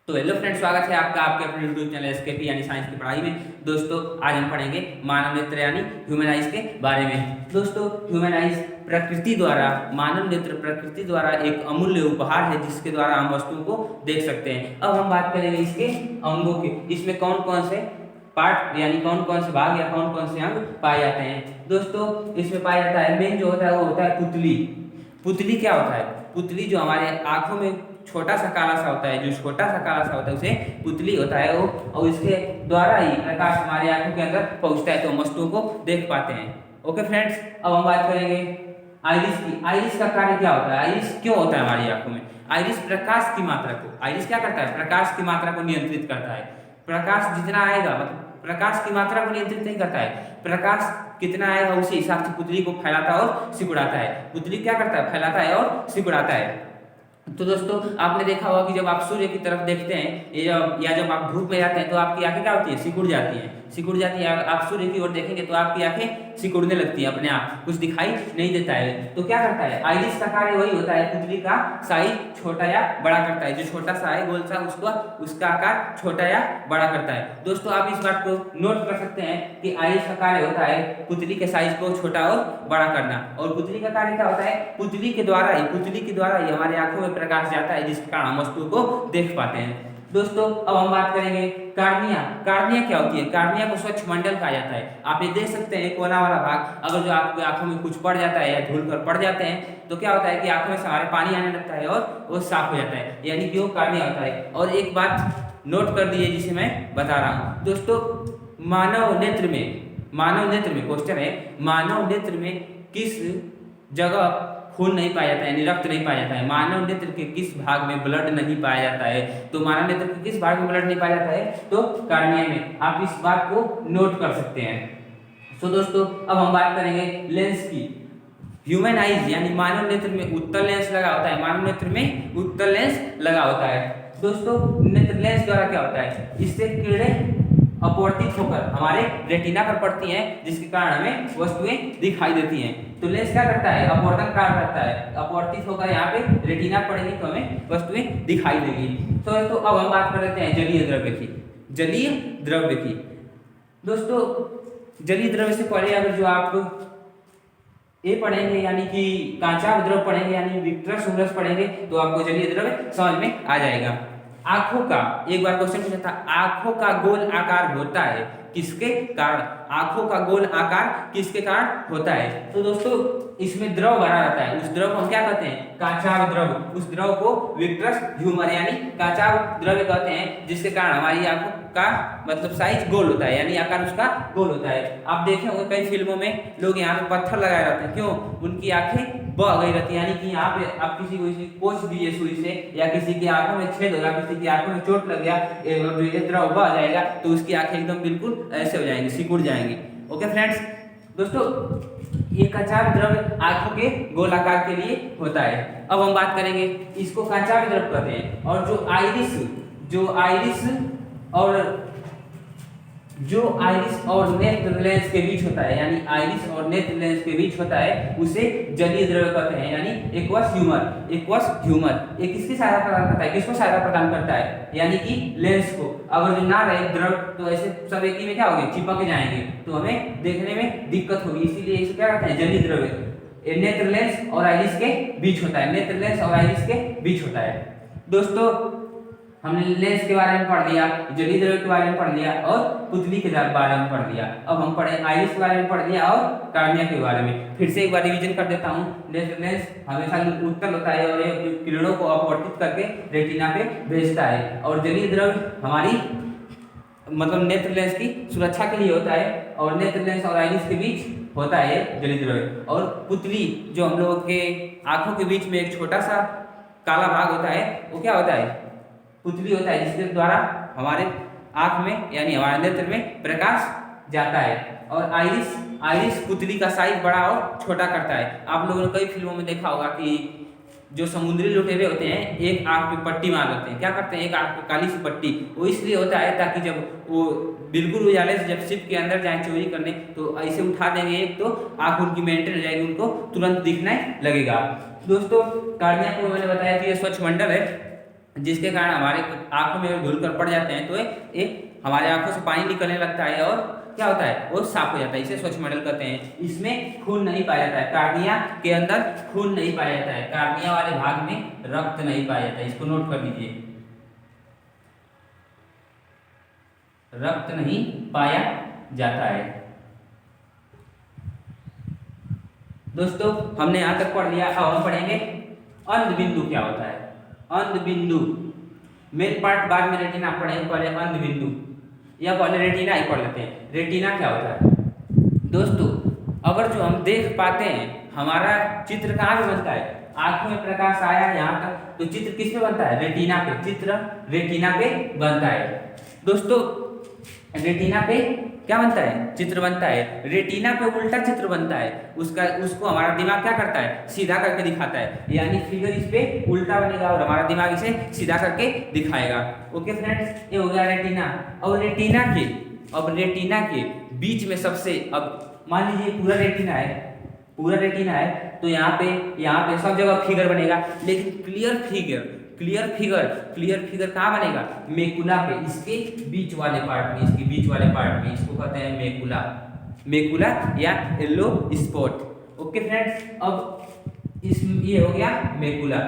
तो hello friends, स्वागत है आपका आपके अपने यूट्यूब चैनल एसकेपी यानी साइंस की पढ़ाई में। दोस्तों, आज हम पढ़ेंगे मानव नेत्र यानी ह्यूमन आइज के बारे में। दोस्तों, ह्यूमन आइज प्रकृति द्वारा, मानव नेत्र प्रकृति द्वारा एक अमूल्य उपहार है जिसके द्वारा हम वस्तुओं को देख सकते हैं। अब हम बात करेंगे इसके अंगों की। इसमें कौन कौन से पार्ट यानी कौन कौन से भाग या कौन कौन से अंग पाए जाते हैं। दोस्तों, इसमें पाया जाता है, मेन जो होता है वो होता है पुतली। पुतली क्या होता है? पुतली जो हमारे आंखों में छोटा सा काला सा होता है, जो छोटा सा काला सा होता है उसे पुतली होता है वो, और इसके द्वारा ही प्रकाश हमारे आंखों के अंदर पहुंचता है तो हम वस्तुओं को देख पाते हैं। ओके फ्रेंड्स, अब हम बात करेंगे आइरिस की। आइरिस का कार्य क्या होता है? आइरिस क्यों होता है हमारी आंखों में? आइरिस प्रकाश की मात्रा को, आइरिस क्या करता है? प्रकाश की मात्रा को नियंत्रित करता है। प्रकाश जितना आएगा, मतलब प्रकाश की मात्रा को नियंत्रित नहीं करता है, प्रकाश कितना आएगा उसी हिसाब से पुतली को फैलाता है और सिकुड़ाता है। पुतली क्या करता है? फैलाता है और सिकुड़ाता है। तो दोस्तों, आपने देखा होगा कि जब आप सूर्य की तरफ देखते हैं या जब आप धूप में जाते हैं तो आपकी आंखें क्या होती है? सिकुड़ जाती हैं, सिकुड़ जाती है। आप सूर्य की ओर देखेंगे तो आपकी आंखें सिकुड़ने लगती है अपने आप, कुछ दिखाई नहीं देता है। तो क्या करता है? आइरिस का कार्य वही होता है, पुतली का साइज छोटा या बड़ा करता है। जो छोटा सा है गोल सा, उसका आकार छोटा या बड़ा करता है। दोस्तों, आप इस बात को नोट कर सकते हैं कि आइरिस का कार्य होता है पुतली के साइज को छोटा और बड़ा करना। और पुतली का कार्य क्या होता है? पुतली के द्वारा ही हमारे आंखों में प्रकाश जाता है जिसके कारण हम वस्तु को देख पाते हैं। दोस्तों, अब हम बात करेंगे कार्निया। कार्निया क्या होती है? कार्निया को स्वच्छ मंडल कहा जाता है। आप ये देख सकते हैं कोना वाला भाग, अगर जो आपकी आंखों में कुछ पड़ जाता है या धूल कर पड़ जाते हैं तो क्या होता है कि आंखों में से हमारे पानी आने लगता है और वो साफ हो जाता है, यानी कि वो कार्निया होता है। और एक बात नोट कर दीजिए जिसे मैं बता रहा हूँ। दोस्तों, मानव नेत्र में क्वेश्चन है, मानव नेत्र में किस जगह खून नहीं पाया जाता है यानी रक्त नहीं पाया जाता है? मानव नेत्र के किस भाग में ब्लड नहीं पाया जाता है? तो मानव नेत्र के किस भाग में ब्लड नहीं पाया जाता है? तो कार्निया में। आप इस बात को नोट कर सकते हैं। तो दोस्तों, अब हम बात करेंगे लेंस की। ह्यूमन आइज यानी मानव नेत्र में उत्तल लेंस लगा होता है, मानव नेत्र में उत्तल लेंस लगा होता है। दोस्तों, नेत्र लेंस द्वारा क्या होता है? इससे किरणें अपवर्तित होकर हमारे रेटिना पर पड़ती हैं जिसके कारण हमें वस्तुएं दिखाई देती हैं। तो लेंस क्या करता है? अपवर्तन कार्य करता है, अपवर्तित होकर यहाँ पे रेटिना पड़ेगी तो हमें वस्तुएं दिखाई देगी। तो अब हम बात कर लेते हैं जलीय द्रव्य की। जलीय द्रव्य की दोस्तों, जलीय द्रव्य से पहले अगर जो आप ये पढ़ेंगे यानी कि कांचा द्रव्य पढ़ेंगे यानी विट्रस उमरस पढ़ेंगे तो आपको जलीय द्रव्य समझ में आ जाएगा। आंखों का एक बार क्वेश्चन पूछा था, आंखों का गोल आकार होता है किसके कारण? आंखों का गोल आकार किसके कारण होता है? तो दोस्तों, इसमें द्रव भरा रहता है, उस द्रव को हम क्या कहते हैं? कांचाव द्रव। उस द्रव को विट्रस ह्यूमर यानी कांचाव द्रव्य कहते हैं जिसके कारण हमारी आंखों का मतलब साइज गोल होता है यानी आकार उसका गोल होता है। आप देखे होंगे कई फिल्मों में लोग यहाँ पे पत्थर लगाए रहते हैं, क्यों? उनकी आंखें बह गई रहती है, यानी कि यहाँ पे आप किसी को कोच दीजिए सुई से या किसी की आंखों में छेद होगा, किसी की आंखों में चोट लग गया, ये द्रव बह जाएगा तो उसकी आंखें एकदम बिल्कुल ऐसे हो जाएंगी, सिकुड़ जाएंगी। ओके फ्रेंड्स, दोस्तों, ये कांचाव द्रव्य आंखों के गोलाकार के लिए होता है। अब हम बात करेंगे, इसको कांचाव द्रव्य कहते हैं। और जो आइरिस और नेत्र लेंस के बीच होता है यानी आइरिस और नेत्र लेंस के बीच होता है उसे जलीय द्रव्य कहते हैं यानी एक्वस ह्यूमर। ये किसकी सहायता प्रदान करता है? किसको सहायता प्रदान करता है? यानी कि लेंस को। अगर जो ना रहे द्रव तो ऐसे सब एक ही में क्या होंगे? चिपक जाएंगे तो हमें देखने में दिक्कत होगी, इसीलिए इसे क्या कहते हैं? जलीय द्रव्य। नेत्र लेंस और आइरिस के बीच होता है, नेत्र लेंस और आइरिस के बीच होता है। दोस्तों, हमने लेंस के बारे में पढ़ लिया, जलीय द्रव्य के बारे में पढ़ लिया और पुतली के बारे में पढ़ लिया। अब हम पढ़े आइरिस के बारे में पढ़ लिया और कार्निया के बारे में। फिर से एक बार रिवीजन कर देता हूँ। नेत्र लेंस हमेशा उत्तल होता है और ये किरणों को अपवर्तित करके रेटिना पे भेजता है। और जलीय द्रव्य हमारी मतलब नेत्र लेंस की सुरक्षा के लिए होता है और नेत्र लेंस और आइरिस के बीच होता है जलीय द्रव्य। और पुतली जो हम लोगों के आंखों के बीच में एक छोटा सा काला भाग होता है वो क्या होता है? पुतली होता है, जिसके द्वारा हमारे आंख में यानी हमारे नेत्र में प्रकाश जाता है। और आइरिस पुतली का साइज बड़ा और छोटा करता है। आप लोगों ने कई फिल्मों में देखा होगा कि जो समुद्री लुटेरे होते हैं एक आंख पे पट्टी मार देते हैं। क्या करते हैं? एक आंख पे काली सी पट्टी, वो इसलिए होता है ताकि जब वो बिल्कुल उजाले से जब शिप के अंदर जाए चोरी करने तो ऐसे उठा देंगे एक तो आंख उनकी मेंटेन हो जाएगी, उनको तुरंत दिखने लगेगा। दोस्तों, कार्निया को मैंने बताया कि ये स्वच्छ मंडल है जिसके कारण हमारे आंखों में धुल कर पड़ जाते हैं तो ये हमारे आंखों से पानी निकलने लगता है और क्या होता है, वो साफ हो जाता है। इसे स्वच्छ मंडल कहते हैं। इसमें खून नहीं पाया जाता है, कार्निया के अंदर खून नहीं पाया जाता है, कार्निया वाले भाग में रक्त नहीं पाया जाता है। इसको नोट कर लीजिए, रक्त नहीं पाया जाता है। दोस्तों हमने यहां तक पढ़ लिया। अब हम पढ़ेंगे अंध बिंदु क्या होता है। अंध बिंदु मेन पार्ट बाद में रेटिना पढ़ेंगे, पहले अंध बिंदु या पहले रेटिना ही पढ़ लेते हैं। रेटिना क्या होता है दोस्तों, अगर जो हम देख पाते हैं, हमारा चित्र कहाँ पे बनता है, आंखों में प्रकाश आया यहाँ तक तो चित्र किस पे बनता है, रेटिना पे। चित्र रेटिना पे बनता है। दोस्तों रेटिना पे क्या बनता है, चित्र बनता है। रेटिना पे उल्टा चित्र बनता है, उसको हमारा दिमाग क्या करता है, सीधा करके दिखाता है। यानी फिगर इस पे उल्टा बनेगा और हमारा दिमाग इसे सीधा करके दिखाएगा। ओके फ्रेंड्स, ये हो गया रेटिना। और रेटिना के बीच में सबसे, अब मान लीजिए पूरा रेटिना है तो यहाँ पे सब जगह फिगर बनेगा, लेकिन क्लियर फिगर कहाँ बनेगा, मेकुला पे, इसके बीच वाले पार्ट में, इसको कहते हैं मेकुला या येलो स्पॉट। ओके फ्रेंड्स, अब ये हो गया मेकुला,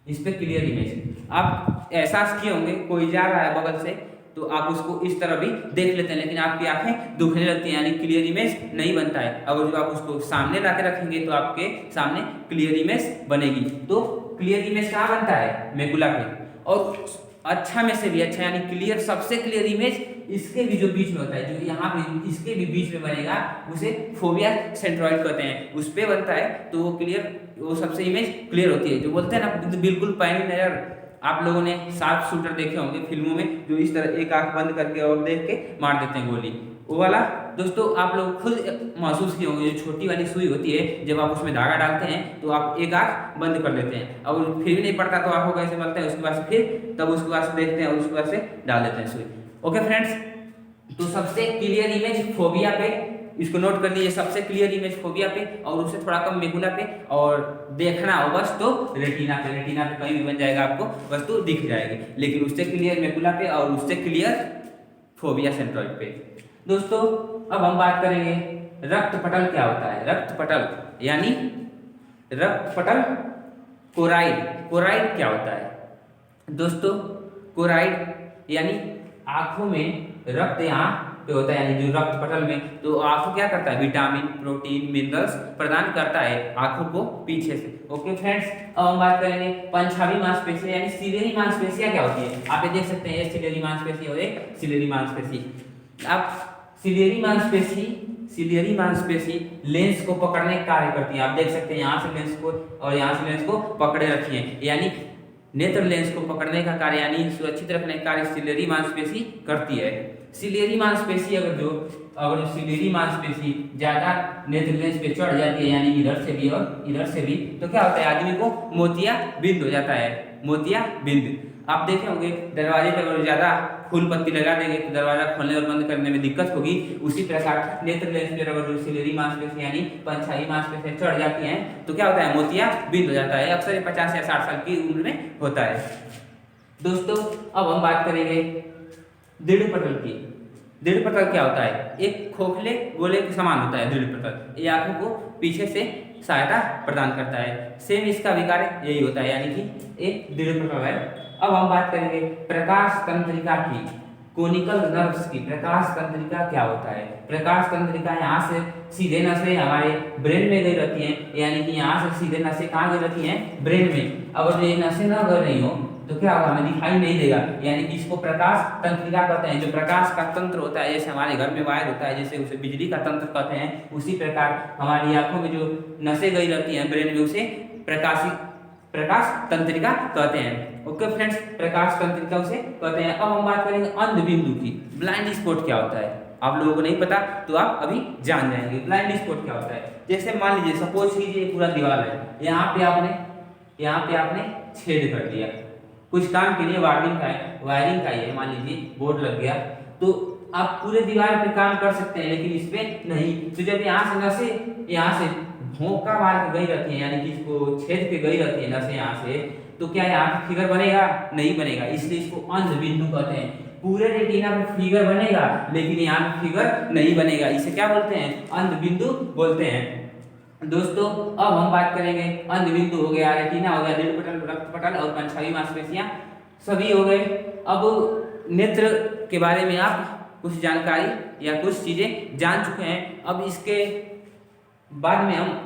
इस पे क्लियर इमेज। आप एहसास किए होंगे कोई जा रहा है बगल से तो आप उसको इस तरह भी देख लेते हैं, लेकिन आपकी आंखें दुखने लगती हैं, यानी क्लियर इमेज नहीं बनता है। अगर जो आप उसको सामने ला के रखेंगे तो आपके सामने क्लियर इमेज बनेगी। तो क्लियर इमेज कहाँ बनता है, मेकुला पे। और अच्छा में से भी अच्छा, यानी क्लियर, सबसे क्लियर इमेज इसके भी जो बीच में होता है, जो यहाँ पे इसके भी बीच में बनेगा, उसे फोविया सेंट्रॉइड कहते हैं, उस पे बनता है तो वो सबसे इमेज क्लियर होती है। जो बोलते हैं ना बिल्कुल पैनी नजर, आप लोगों ने शार्प शूटर देखे होंगे फिल्मों में, जो इस तरह एक आंख बंद करके और देख के मार देते हैं गोली, वो वाला। दोस्तों आप लोग खुद महसूस किए होंगे, जो छोटी वाली सुई होती है, जब आप उसमें धागा डालते हैं तो आप एक आंख बंद कर लेते हैं, और फिर भी नहीं पड़ता तो आंखों कैसे मलते हैं, उसके बाद फिर तब उसके बाद देखते हैं और उसके बाद से डाल देते हैं सुई। ओके फ्रेंड्स, तो सबसे क्लियर इमेज फोबिया पे, इसको नोट कर लीजिए, सबसे क्लियर इमेज फोबिया पे, और उससे थोड़ा कम मेकुला पे, और देखना हो बस तो रेटिना पे कहीं भी बन जाएगा, आपको वस्तु दिख जाएगी, लेकिन उससे क्लियर मेकुला पे और उससे क्लियर फोबिया सेंट्रॉइड पे। दोस्तों अब हम बात करेंगे रक्त पटल क्या होता है। रक्त पटल यानी कोराइड क्या होता है दोस्तों। कोराइड यानी आंखों में रक्त यहाँ पे होता है, यानी जो रक्त पटल में, तो आंखों क्या करता है, विटामिन, प्रोटीन, मिनरल्स प्रदान करता है आंखों को पीछे से। ओके फ्रेंड्स, अब हम बात करेंगे पंचहावी मांसपेशियां यानी सिलेरी मांसपेशियां क्या होती है। आप ये देख सकते हैं, सिलेरी मांसपेशी और एक सिलेरी मांसपेशी। आप सिलेरी मांसपेशी लेंस को पकड़ने का कार्य करती है। आप देख सकते हैं यहाँ से लेंस को और यहाँ से लेंस को पकड़े रखी है, यानी नेत्र लेंस को पकड़ने का कार्य यानी सुरक्षित रखने का कार्य सिलेरी मांसपेशी करती है। सिलेरी मांसपेशी अगर सिलेरी मांसपेशी ज्यादा नेत्र लेंस पे चढ़ जाती है, यानी इधर से भी और इधर से भी, तो क्या होता है, आदमी को मोतियाबिंद हो जाता है, मोतियाबिंद। आप देखे होंगे दरवाजे पर अगर ज्यादा फूल पत्ती लगा देंगे तो दरवाजा खोलने और बंद करने में दिक्कत होगी। उसी प्रकार नेत्र लेंस पे अगर सिलेरी मांसपेशी यानी पंचहावी मांसपेशी चढ़ जाती हैं तो क्या होता है, मोतियाबिंद हो जाता है। अक्सर 50 या 60 साल की उम्र में होता है। दोस्तों अब हम बात करेंगे दृढ़ पटल की। दृढ़ पटल क्या होता है, एक खोखले गोले के समान होता है दृढ़ पटल। ये आंखों को पीछे से सहायता प्रदान करता है। सेम इसका विकार यही होता है, यानी कि एक दृढ़ पटल है। अब हम बात करेंगे प्रकाश तंत्रिका की, कोनिकल नर्व्स की। प्रकाश तंत्रिका क्या होता है, प्रकाश तंत्रिका यहाँ से सीधे नसें हमारे ब्रेन में गई रहती हैं, यानी कि यहाँ से सीधे नसें कहाँ गई रहती हैं, ब्रेन में। अगर ये नसें न गई रही हो तो क्या होगा, हमें दिखाई नहीं देगा, यानी कि इसको प्रकाश तंत्रिका कहते हैं। जो प्रकाश का तंत्र होता है, जैसे हमारे घर में वायर होता है, जैसे उसे बिजली का तंत्र कहते हैं, उसी प्रकार हमारी आंखों में जो नसें गई रहती हैं ब्रेन में, उसे प्रकाश तंत्रिका कहते हैं। ओके फ्रेंड्स, प्रकाश तंत्रिका उसे कहते हैं। अब हम बात करेंगे अंध बिंदु की। ब्लाइंड स्पॉट क्या होता है, आप लोगों को नहीं पता तो आप अभी जान जाएंगे। ब्लाइंड स्पॉट क्या होता है, जैसे मान लीजिए सपोज कीजिए पूरा दीवार है, यहाँ पे आपने छेद कर दिया, कुछ काम के लिए वायरिंग का है, मान लीजिए बोर्ड लग गया, तो आप पूरे दीवार पे काम कर सकते हैं, लेकिन इस पे नहीं। तो जब यहाँ से भोंका मार के गई रहती है, यानी कि इसको छेद के गई रहती है नसें यहाँ से, तो क्या यहाँ पे फिगर बनेगा? नहीं बनेगा, इसलिए इसको अंध बिंदु कहते हैं। पूरे रेटिना पे फिगर बनेगा लेकिन यहाँ पे फिगर नहीं बनेगा, इसे क्या बोलते हैं? अंध बिंदु बोलते हैं। दोस्तों अब हम बात करेंगे, अंध बिंदु हो गया, रेटिना हो गया, नीलपटल, रक्तपटल और कंछावी मांसपेशियां सभी हो गए। अब नेत्र के बारे में आप कुछ जानकारी या कुछ चीजें जान चुके हैं। अब इसके बाद में हम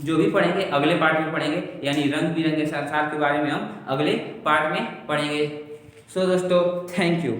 जो भी पढ़ेंगे अगले पार्ट में पढ़ेंगे, यानी रंग बिरंगे संसार के बारे में हम अगले पार्ट में पढ़ेंगे। सो दोस्तों थैंक यू।